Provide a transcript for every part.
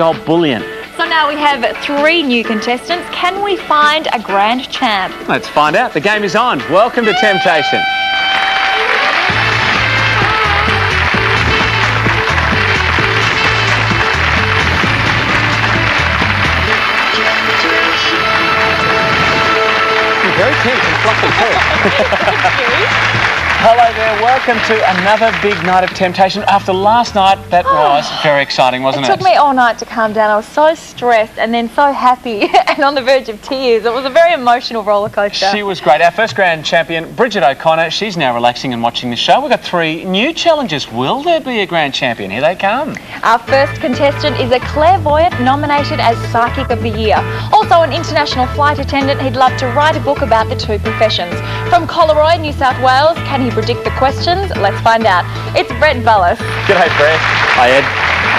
gold bullion. So now we have 3 new contestants. Can we find a grand champ? Let's find out. The game is on. Welcome to Temptation. Very pink and fluffy too. Thank you. Hello there, welcome to another big night of temptation. After last night, that was very exciting, wasn't it? It took me all night to calm down. I was so stressed and then so happy and on the verge of tears. It was a very emotional roller coaster. She was great. Our first grand champion, Bridget O'Connor, she's now relaxing and watching the show. We've got 3 new challenges. Will there be a grand champion? Here they come. Our first contestant is a clairvoyant nominated as Psychic of the Year. Also an international flight attendant. He'd love to write a book about the 2 professions. From Collaroy, New South Wales, can he predict the questions? Let's find out. It's Brett Bullis. G'day, Brett. Hi, Ed.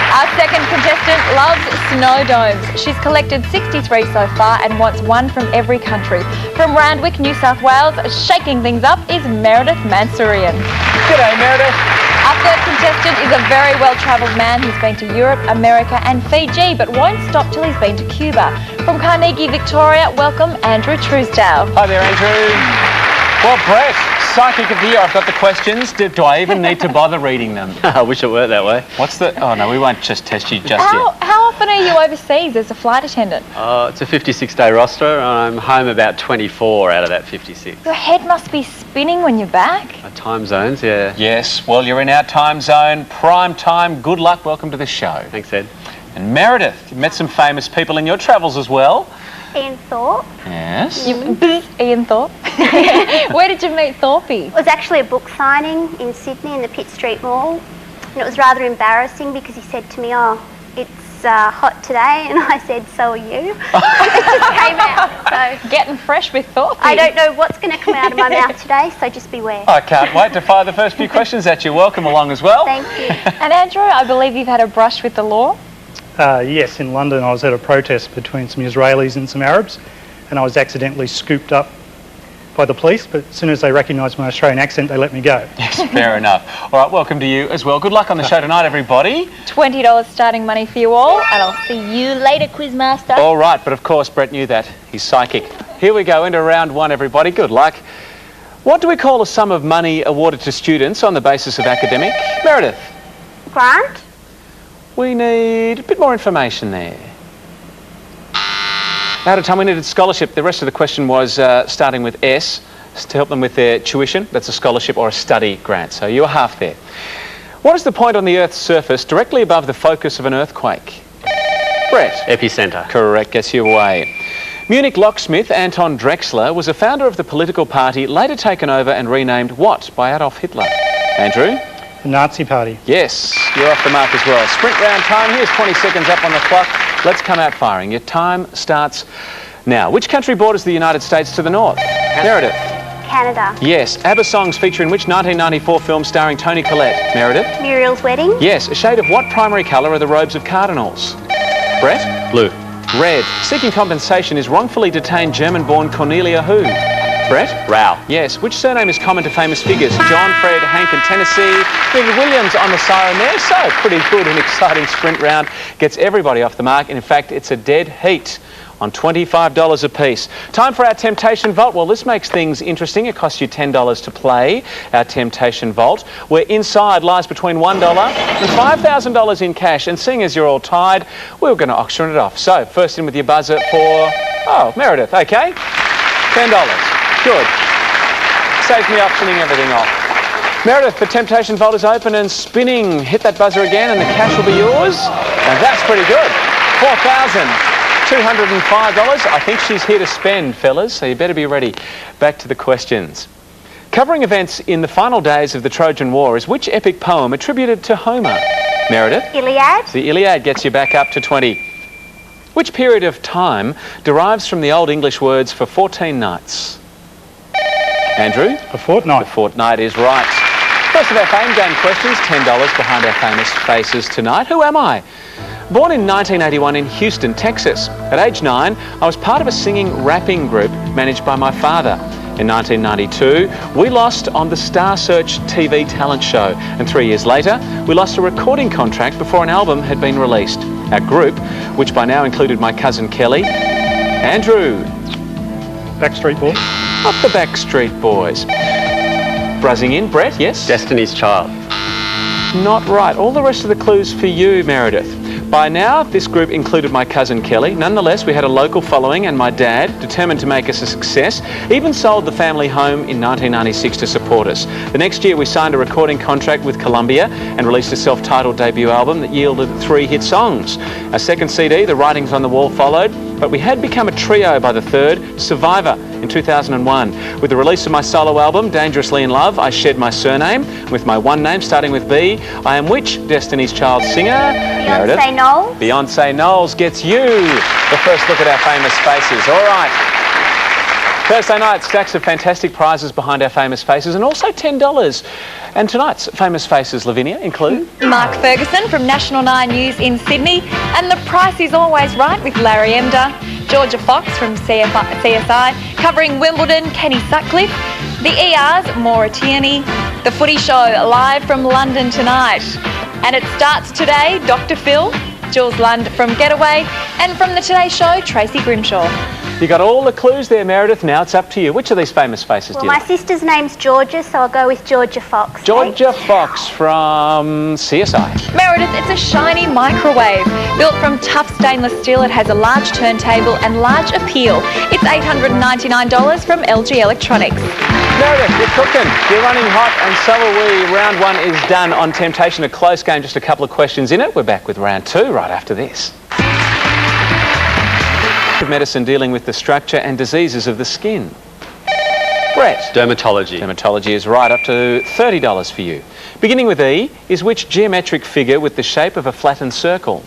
Our second contestant loves snow domes. She's collected 63 so far and wants 1 from every country. From Randwick, New South Wales, shaking things up is Meredith Mansourian. G'day, Meredith. Our third contestant is a very well-travelled man who's been to Europe, America and Fiji, but won't stop till he's been to Cuba. From Carnegie, Victoria, welcome Andrew Truesdale. Hi there, Andrew. Well, Brett, Psychic of the Year, I've got the questions. Do I even need to bother reading them? I wish it worked that way. What's the... Oh, no, we won't just test you just yet. How often are you overseas as a flight attendant? It's a 56-day roster, and I'm home about 24 out of that 56. Your head must be spinning when you're back. Time zones, yeah. Yes, well, you're in our time zone, prime time. Good luck. Welcome to the show. Thanks, Ed. And Meredith, you've met some famous people in your travels as well. Ian Thorpe. Yes. Ian Thorpe. Where did you meet Thorpey? It was actually a book signing in Sydney in the Pitt Street Mall, and it was rather embarrassing because he said to me, "Oh, it's hot today," and I said, "So are you." It just came out. So getting fresh with Thorpey. I don't know what's going to come out of my mouth today, so just beware. I can't wait to fire the first few questions at you. Welcome along as well. Thank you. And Andrew, I believe you've had a brush with the law. Yes, in London I was at a protest between some Israelis and some Arabs, and I was accidentally scooped up by the police, but as soon as they recognised my Australian accent, they let me go. Yes, fair enough. All right, welcome to you as well. Good luck on the show tonight, everybody. $20 starting money for you all, and I'll see you later, Quizmaster. All right, but of course, Brett knew that. He's psychic. Here we go into round 1, everybody. Good luck. What do we call a sum of money awarded to students on the basis of academic? Meredith. Grant? We need a bit more information there. Out of time, we needed scholarship. The rest of the question was starting with S, to help them with their tuition. That's a scholarship or a study grant. So you were half there. What is the point on the Earth's surface directly above the focus of an earthquake? Brett. Epicenter. Correct, gets you away. Munich locksmith Anton Drexler was a founder of the political party later taken over and renamed what by Adolf Hitler? Andrew? The Nazi Party. Yes, you're off the mark as well. Sprint round time. Here's 20 seconds up on the clock. Let's come out firing. Your time starts now. Which country borders the United States to the north? Meredith. Canada. Yes. ABBA songs featuring which 1994 film starring Toni Collette? Meredith. Muriel's Wedding. Yes. A shade of what primary colour are the robes of cardinals? Brett. Blue. Red. Seeking compensation is wrongfully detained German-born Cornelia who? Brett? Rao. Yes. Which surname is common to famous figures? John, Fred, Hank and Tennessee. David Williams on the siren there. So pretty good and exciting sprint round. Gets everybody off the mark. And in fact, it's a dead heat on $25 apiece. Time for our Temptation Vault. Well, this makes things interesting. It costs you $10 to play our Temptation Vault, where inside lies between $1 and $5,000 in cash. And seeing as you're all tied, we're going to auction it off. So first in with your buzzer for, Meredith. Okay. $10. Good. Saves me auctioning everything off. Meredith, the Temptation Vault is open and spinning. Hit that buzzer again and the cash will be yours. And that's pretty good. $4,205. I think she's here to spend, fellas, so you better be ready. Back to the questions. Covering events in the final days of the Trojan War is which epic poem attributed to Homer? Meredith? Iliad. The Iliad gets you back up to 20. Which period of time derives from the Old English words for 14 nights? Andrew? A fortnight. The fortnight is right. First of our Fame Game questions, $10 behind our famous faces tonight. Who am I? Born in 1981 in Houston, Texas. At age 9, I was part of a singing rapping group managed by my father. In 1992, we lost on the Star Search TV talent show, and 3 years later, we lost a recording contract before an album had been released. our group, which by now included my cousin Kelly. Andrew. Backstreet Boys. Up the Backstreet Boys. Buzzing in, Brett, yes? Destiny's Child. Not right. All the rest of the clues for you, Meredith. By now, this group included my cousin Kelly. Nonetheless, we had a local following, and my dad, determined to make us a success, even sold the family home in 1996 to support us. The next year, we signed a recording contract with Columbia and released a self-titled debut album that yielded 3 hit songs. Our second CD, The Writings on the Wall, followed, but we had become a trio by the third, Survivor, in 2001. With the release of my solo album, Dangerously in Love, I shed my surname with my one name starting with B. I am which Destiny's Child singer? Meredith. Beyonce Knowles. Beyonce Knowles gets you the first look at our famous faces. All right. Thursday night, stacks of fantastic prizes behind our famous faces and also $10. And tonight's famous faces, Lavinia, include Mark Ferguson from National 9 News in Sydney, and The Price is Always Right with Larry Emder. Georgia Fox from CSI, covering Wimbledon, Kenny Sutcliffe. The ER's Maura Tierney. The Footy Show, live from London tonight. And it starts today, Dr. Phil, Jules Lund from Getaway, and from the Today Show, Tracy Grimshaw. You got all the clues there, Meredith. Now it's up to you. Which of these famous faces Well, do you my like? sister's name's Georgia, so I'll go with Georgia Fox. Georgia Fox from CSI. Meredith, it's a shiny microwave. Built from tough stainless steel, it has a large turntable and large appeal. It's $899 from LG Electronics. Meredith, you're cooking. You're running hot, and so are we. Round 1 is done on Temptation. A close game, just a couple of questions in it. We're back with round 2 right after this. Of medicine dealing with the structure and diseases of the skin. Brett. Dermatology. Dermatology is right, up to $30 for you. Beginning with E is which geometric figure with the shape of a flattened circle?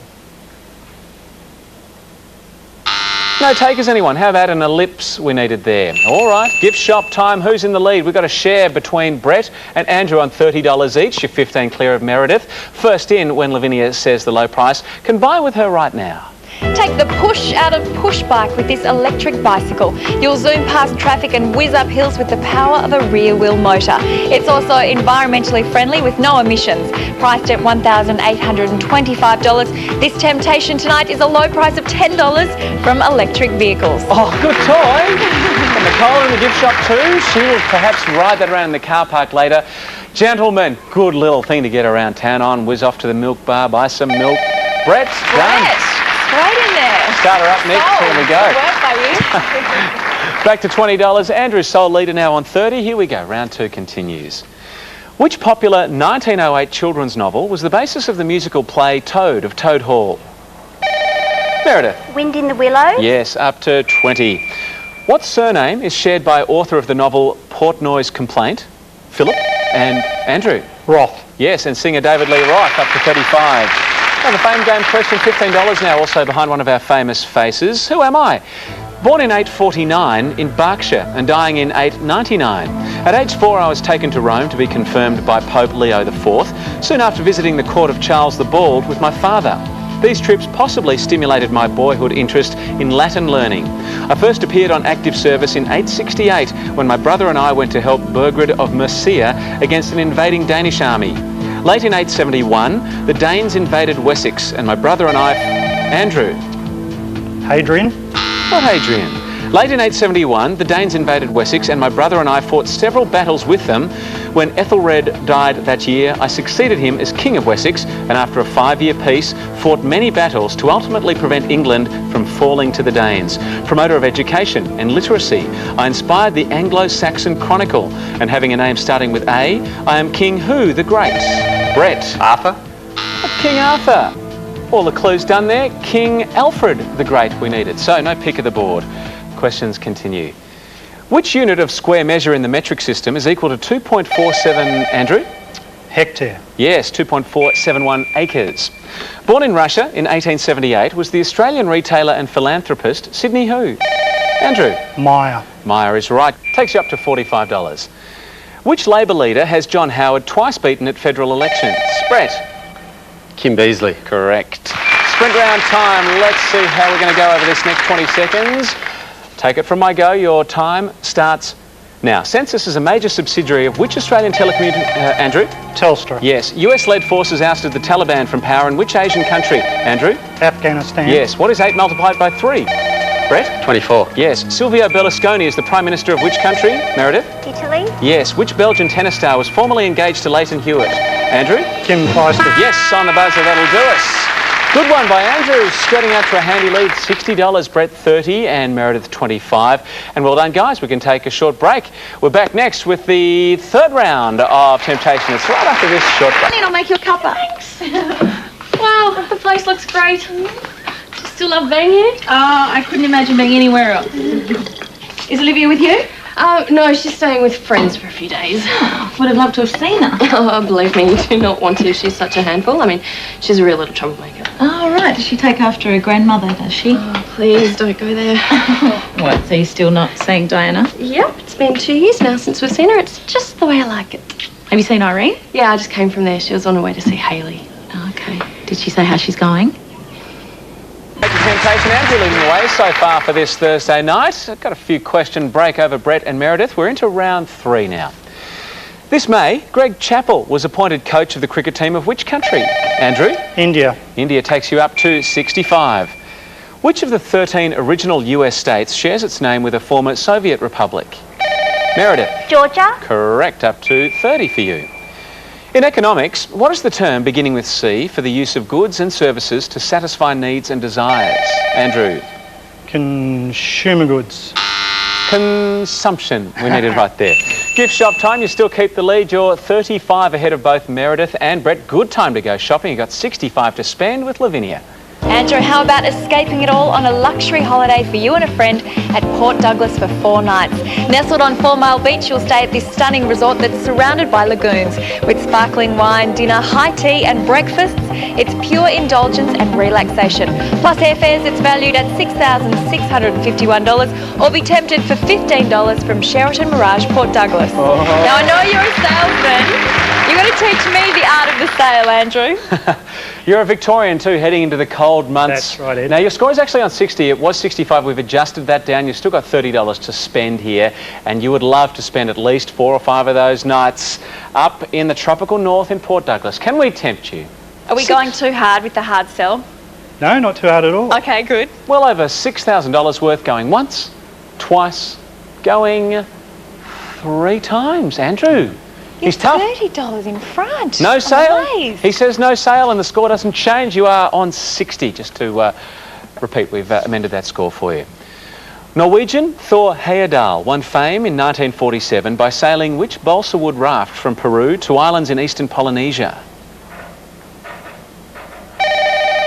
No takers, anyone? How about an ellipse we needed there? All right, gift shop time. Who's in the lead? We've got a share between Brett and Andrew on $30 each. You're 15 clear of Meredith. First in when Lavinia says the low price. Can buy with her right now. Take the push out of push bike with this electric bicycle. You'll zoom past traffic and whiz up hills with the power of a rear wheel motor. It's also environmentally friendly with no emissions. Priced at $1,825. This temptation tonight is a low price of $10 from Electric Vehicles. Oh, good toy. And Nicole in the gift shop too. She will perhaps ride that around in the car park later. Gentlemen, good little thing to get around town on. Whiz off to the milk bar, buy some milk. Brett's done. Right in there. Start her up, Nick. Here we go. Good work by you. Back to $20. Andrew's sole leader now on 30. Here we go. Round 2 continues. Which popular 1908 children's novel was the basis of the musical play Toad of Toad Hall? Meredith. Wind in the Willows. Yes, up to 20. What surname is shared by author of the novel Portnoy's Complaint, Philip and Andrew? Roth. Yes, and singer David Lee Roth, up to 35. Now the fame game question, $15 now, also behind one of our famous faces. Who am I? Born in 849 in Berkshire and dying in 899. At age 4, I was taken to Rome to be confirmed by Pope Leo IV, soon after visiting the court of Charles the Bald with my father. These trips possibly stimulated my boyhood interest in Latin learning. I first appeared on active service in 868 when my brother and I went to help Burgred of Mercia against an invading Danish army. Late in 871, the Danes invaded Wessex and my brother and I... Andrew. Hadrian. Not Hadrian. Late in 871, the Danes invaded Wessex and my brother and I fought several battles with them. When Ethelred died that year, I succeeded him as King of Wessex and after a 5-year peace, fought many battles to ultimately prevent England from falling to the Danes. Promoter of education and literacy, I inspired the Anglo-Saxon Chronicle and having a name starting with A, I am King Who the Great? Brett. Arthur. King Arthur. All the clues done there. King Alfred the Great we needed. So no pick of the board. Questions continue. Which unit of square measure in the metric system is equal to 2.47, Andrew? Hectare. Yes, 2.471 acres. Born in Russia in 1878 was the Australian retailer and philanthropist Sidney who? Andrew? Meyer. Meyer is right. Takes you up to $45. Which Labor leader has John Howard twice beaten at federal elections? Brett? Kim Beazley. Correct. Sprint round time. Let's see how we're going to go over this next 20 seconds. Take it from my go. Your time starts Now, Census is a major subsidiary of which Australian Andrew? Telstra. Yes. US-led forces ousted the Taliban from power in which Asian country? Andrew? Afghanistan. Yes. What is 8 multiplied by 3? Brett? 24. Yes. Silvio Berlusconi is the Prime Minister of which country? Meredith? Italy. Yes. Which Belgian tennis star was formerly engaged to Leighton Hewitt? Andrew? Kim Clijsters. Yes, on the buzzer, that'll do us. Good one by Andrew, skirting out to a handy lead, $60, Brett 30 and Meredith 25. And well done, guys. We can take a short break. We're back next with the third round of Temptation. It's right after this short break. I'll make you a cuppa. Wow, the place looks great. Do you still love being here? I couldn't imagine being anywhere else. Is Olivia with you? No, she's staying with friends for a few days. Would have loved to have seen her. Oh, believe me, you do not want to. She's such a handful. I mean, she's a real little troublemaker. Oh, right. Does she take after her grandmother, does she? Oh, please don't go there. What, so you're still not seeing Diana? Yep, it's been 2 years now since we've seen her. It's just the way I like it. Have you seen Irene? Yeah, I just came from there. She was on her way to see Hayley. Okay. Did she say how she's going? Back to Temptation. Andrew leading the way so far for this Thursday night. I've got a few question break over Brett and Meredith. We're into round 3 now. This May, Greg Chappell was appointed coach of the cricket team of which country? Andrew? India. India takes you up to 65. Which of the 13 original US states shares its name with a former Soviet republic? Meredith? Georgia. Correct, up to 30 for you. In economics, what is the term beginning with C for the use of goods and services to satisfy needs and desires? Andrew? Consumer goods. Consumption, we need it right there. Gift shop time, you still keep the lead. You're 35 ahead of both Meredith and Brett. Good time to go shopping. You've got 65 to spend with Lavinia. Andrew, how about escaping it all on a luxury holiday for you and a friend at Port Douglas for 4 nights? Nestled on 4 Mile Beach, you'll stay at this stunning resort that's surrounded by lagoons. With sparkling wine, dinner, high tea and breakfasts, it's pure indulgence and relaxation. Plus airfares, it's valued at $6,651, or be tempted for $15 from Sheraton Mirage Port Douglas. Oh. Now, I know you're a salesman. You've got to teach me the art of the sale, Andrew. You're a Victorian too, heading into the cold months. That's right, Ed. Now, your score is actually on 60. It was 65. We've adjusted that down. You've still got $30 to spend here, and you would love to spend at least 4 or 5 of those nights up in the tropical north in Port Douglas. Can we tempt you? Are we going too hard with the hard sell? No, not too hard at all. Okay, good. Well over $6,000 worth going once, twice, going 3 times. Andrew, he's tough. $30 in front. No I'm sale. amazed. He says no sale and the score doesn't change. You are on 60. Just to repeat, we've amended that score for you. Norwegian Thor Heyerdahl won fame in 1947 by sailing which balsa wood raft from Peru to islands in eastern Polynesia?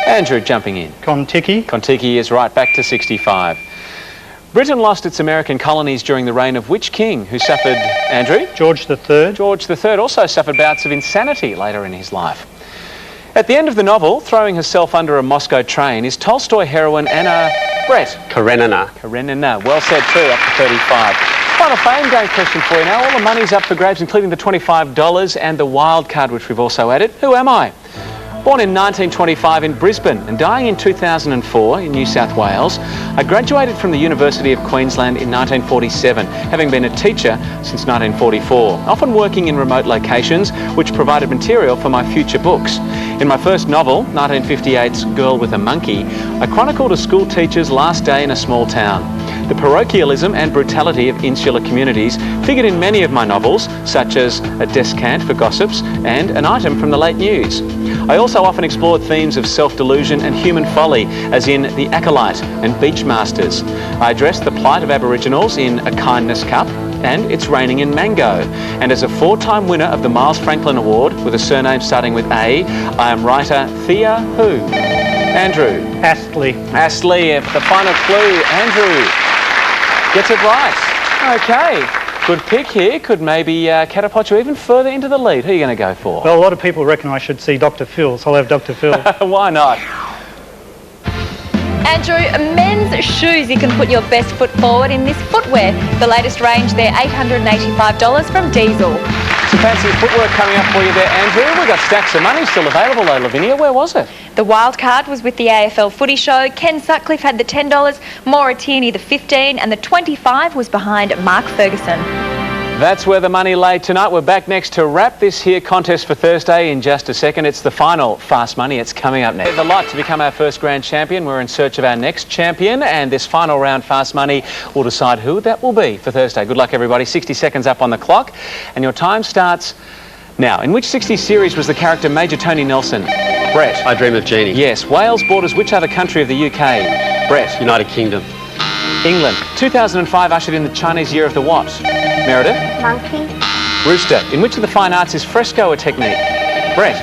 Andrew jumping in. Kontiki. Kontiki is right, back to 65. Britain lost its American colonies during the reign of which king who suffered, Andrew? George III. George III also suffered bouts of insanity later in his life. At the end of the novel, throwing herself under a Moscow train, is Tolstoy heroine Anna Brett? Karenina. Karenina. Well said too, up to 35. Final fame game question for you now. All the money's up for grabs, including the $25 and the wild card, which we've also added. Who am I? Born in 1925 in Brisbane and dying in 2004 in New South Wales, I graduated from the University of Queensland in 1947, having been a teacher since 1944, often working in remote locations, which provided material for my future books. In my first novel, 1958's Girl with a Monkey, I chronicled a school teacher's last day in a small town. The parochialism and brutality of insular communities figured in many of my novels, such as A Descant for Gossips and An Item from the Late News. I also often explored themes of self-delusion and human folly, as in The Acolyte and Beachmasters. I addressed the plight of Aboriginals in A Kindness Cup and It's Raining in Mango. And as a 4-time winner of the Miles Franklin Award with a surname starting with A, I am writer Thea who? Andrew. Astley. Astley, the final clue. Andrew gets it right. Okay. Good pick here. Could maybe catapult you even further into the lead. Who are you going to go for? Well, a lot of people reckon I should see Dr. Phil, so I'll have Dr. Phil. Why not? Andrew, men's shoes, you can put your best foot forward in this footwear. The latest range, they're $885 from Diesel. Some fancy footwork coming up for you there, Andrew. We've got stacks of money still available though, Lavinia. Where was it? The wild card was with the AFL Footy Show. Ken Sutcliffe had the $10, Maura Tierney the $15, and the $25 was behind Mark Ferguson. That's where the money lay tonight. We're back next to wrap this here contest for Thursday in just a second. It's the final Fast Money. It's coming up next. The lot to become our first grand champion. We're in search of our next champion, and this final round Fast Money will decide who that will be for Thursday. Good luck, everybody. 60 seconds up on the clock, and your time starts now. In which 60s series was the character Major Tony Nelson? Brett. I Dream of Jeannie. Yes. Wales borders which other country of the UK? Brett. United Kingdom. England. 2005 ushered in the Chinese Year of the what? Meredith. Monkey. Rooster. In which of the fine arts is fresco a technique? Brett.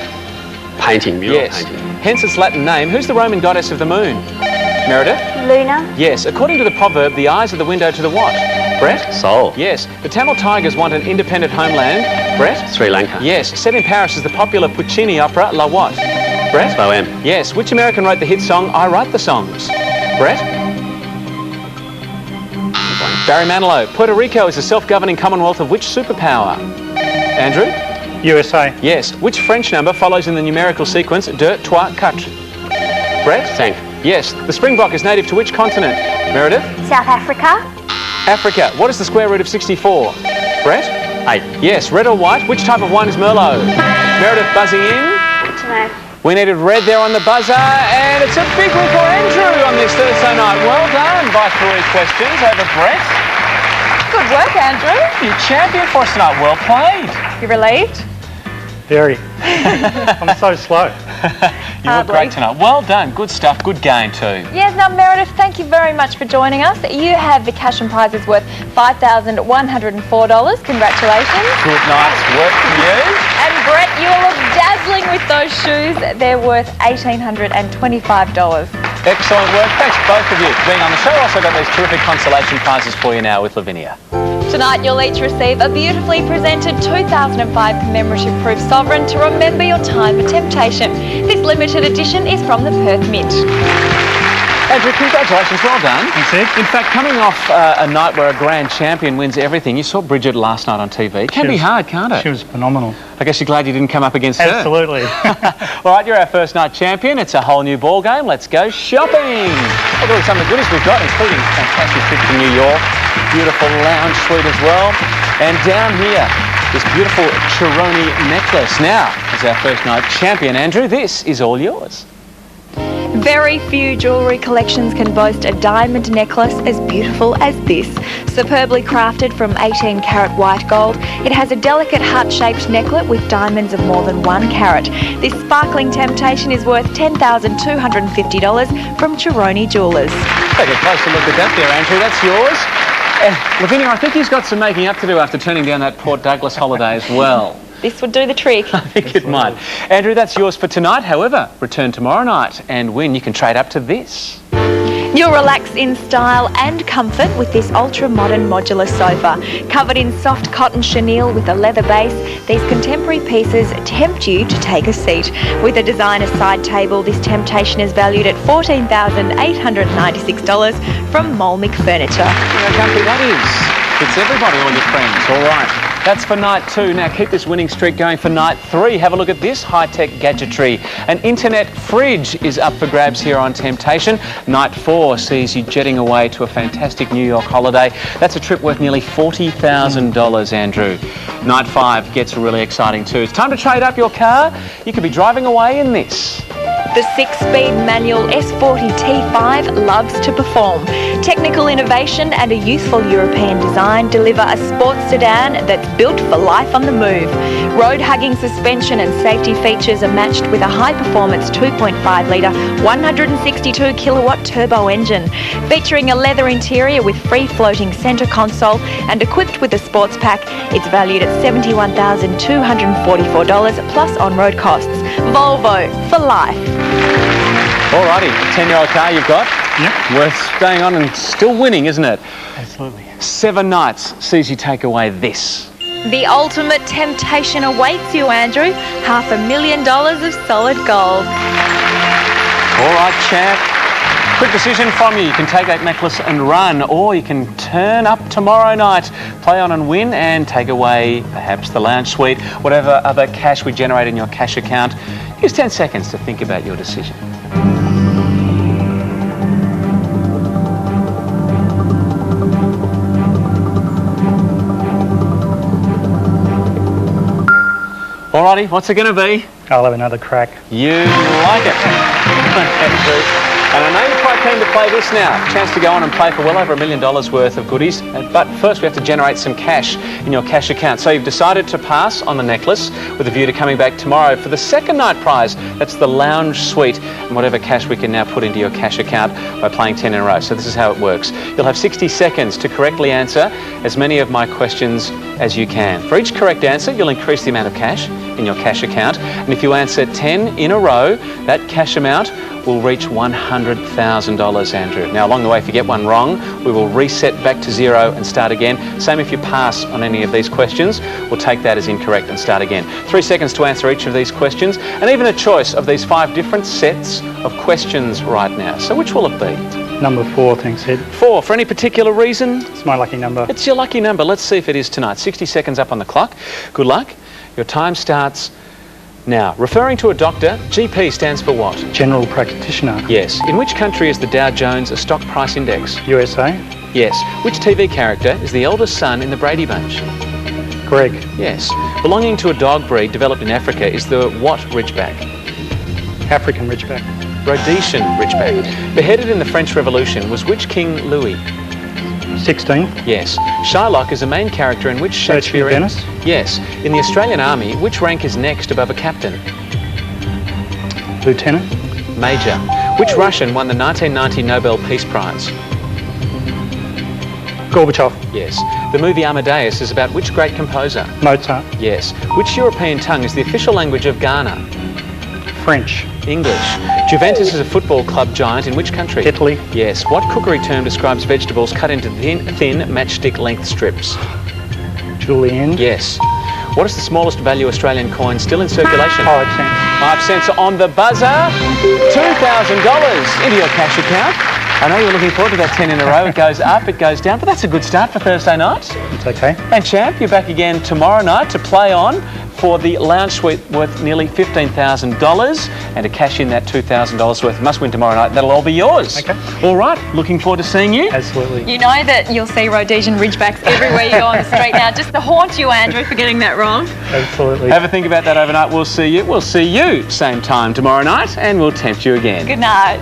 Painting, mural Yes. painting. Hence its Latin name. Who's the Roman goddess of the moon? Meredith. Luna. Yes. According to the proverb, the eyes are the window to the what? Brett. Soul. Yes. The Tamil Tigers want an independent homeland. Brett. Sri Lanka. Yes. Set in Paris is the popular Puccini opera La what? Brett. Bohème. Yes. Which American wrote the hit song I Write the Songs? Brett. Barry Manilow. Puerto Rico is a self-governing commonwealth of which superpower? Andrew? USA. Yes. Which French number follows in the numerical sequence 2, 3, 4? Brett? 5. Yes. The springbok is native to which continent? Meredith? South Africa. Africa. What is the square root of 64? Brett? 8. Yes. Red or white? Which type of wine is Merlot? Meredith buzzing in. Good to know. We needed red there on the buzzer, and it's a big win for Andrew on this Thursday night. Well done by 3 questions over Brett. Good work, Andrew. You champion for us tonight. Well played. You relieved? Very. I'm so slow. You were great tonight. Well done. Good stuff. Good game too. Yes, now Meredith, thank you very much for joining us. You have the cash and prizes worth $5,104. Congratulations. Good night's work from you. And Brett, you will look dazzling with those shoes. They're worth $1,825. Excellent work. Thanks both of you for being on the show. Also got these terrific consolation prizes for you now with Lavinia. Tonight you'll each receive a beautifully presented 2005 commemorative proof sovereign to remember your time of temptation. This limited edition is from the Perth Mint. Andrew, congratulations. Well done. Thanks, Ed. In fact, coming off a night where a grand champion wins everything, you saw Bridget last night on TV. It can be hard, can't it? She was phenomenal. I guess you're glad you didn't come up against her. Absolutely. All right, you're our first night champion. It's a whole new ball game. Let's go shopping. Look at some of the goodies we've got, including a fantastic trip to New York, beautiful lounge suite as well, and down here, this beautiful Chironi necklace. Now, as our first night champion, Andrew, this is all yours. Very few jewellery collections can boast a diamond necklace as beautiful as this. Superbly crafted from 18 carat white gold, it has a delicate heart-shaped necklet with diamonds of more than 1 carat. This sparkling temptation is worth $10,250 from Chironi Jewellers. Take a closer look at that there, Andrew. That's yours. Lavinia, I think he's got some making up to do after turning down that Port Douglas holiday as well. This would do the trick. I think it might. Andrew, that's yours for tonight. However, return tomorrow night and win. You can trade up to this. You'll relax in style and comfort with this ultra-modern modular sofa. Covered in soft cotton chenille with a leather base, these contemporary pieces tempt you to take a seat. With a designer side table, this temptation is valued at $14,896 from Molmick Furniture. How comfy that is. It's everybody, all your friends. All right. That's for night 2. Now keep this winning streak going for night 3. Have a look at this high-tech gadgetry. An internet fridge is up for grabs here on Temptation. Night 4 sees you jetting away to a fantastic New York holiday. That's a trip worth nearly $40,000, Andrew. Night 5 gets really exciting too. It's time to trade up your car. You could be driving away in this. The 6-speed manual S40 T5 loves to perform. Technical innovation and a youthful European design deliver a sports sedan that's built for life on the move. Road-hugging suspension and safety features are matched with a high-performance 2.5-litre, 162-kilowatt turbo engine. Featuring a leather interior with free-floating centre console and equipped with a sports pack, it's valued at $71,244 plus on-road costs. Volvo for life. Alrighty, 10-year-old car you've got. Yep. Worth staying on and still winning, isn't it? Absolutely. 7 nights sees you take away this. The ultimate temptation awaits you, Andrew. $500,000 of solid gold. All right, champ. Quick decision from you. You can take that necklace and run, or you can turn up tomorrow night, play on and win, and take away perhaps the lounge suite, whatever other cash we generate in your cash account. Use 10 seconds to think about your decision. Alrighty, what's it going to be? I'll have another crack. You like it. Andrew. And I know you're quite keen to play this now. Chance to go on and play for well over $1 million worth of goodies. But first we have to generate some cash in your cash account. So you've decided to pass on the necklace with a view to coming back tomorrow for the second night prize. That's the lounge suite and whatever cash we can now put into your cash account by playing 10 in a row. So this is how it works. You'll have 60 seconds to correctly answer as many of my questions as you can. For each correct answer, you'll increase the amount of cash in your cash account. And if you answer 10 in a row, that cash amount will reach $100,000, Andrew. Now, along the way, if you get one wrong, we will reset back to zero and start again. Same if you pass on any of these questions, we'll take that as incorrect and start again. 3 seconds to answer each of these questions, and even a choice of these 5 different sets of questions right now. So which will it be? Number 4, thanks, Ed. 4, for any particular reason? It's my lucky number. It's your lucky number. Let's see if it is tonight. 60 seconds up on the clock. Good luck. Your time starts now. Referring to a doctor, GP stands for what? General practitioner. Yes. In which country is the Dow Jones a stock price index? USA. Yes. Which TV character is the eldest son in the Brady Bunch? Greg. Yes. Belonging to a dog breed developed in Africa is the what Ridgeback? African Ridgeback. Rhodesian Ridgeback. Beheaded in the French Revolution was which King Louis? 16th. Yes. Shylock is a main character in which Shakespearean... Venice. Yes. In the Australian Army, which rank is next above a captain? Lieutenant. Major. Which Russian won the 1990 Nobel Peace Prize? Gorbachev. Yes. The movie Amadeus is about which great composer? Mozart. Yes. Which European tongue is the official language of Ghana? French. English. Juventus is a football club giant in which country? Italy. Yes. What cookery term describes vegetables cut into thin matchstick length strips? Julienne. Yes. What is the smallest value Australian coin still in circulation? 5 cents. 5 cents on the buzzer. $2,000 into your cash account. I know you're looking forward to that 10 in a row. It goes up, it goes down, but that's a good start for Thursday night. It's okay. And champ, you're back again tomorrow night to play on for the lounge suite worth nearly $15,000 and to cash in that $2,000 worth. Must win tomorrow night. That'll all be yours. Okay. All right. Looking forward to seeing you. Absolutely. You know that you'll see Rhodesian Ridgebacks everywhere you go on the street now, just to haunt you, Andrew, for getting that wrong. Absolutely. Have a think about that overnight. We'll see you. We'll see you same time tomorrow night, and we'll tempt you again. Good night.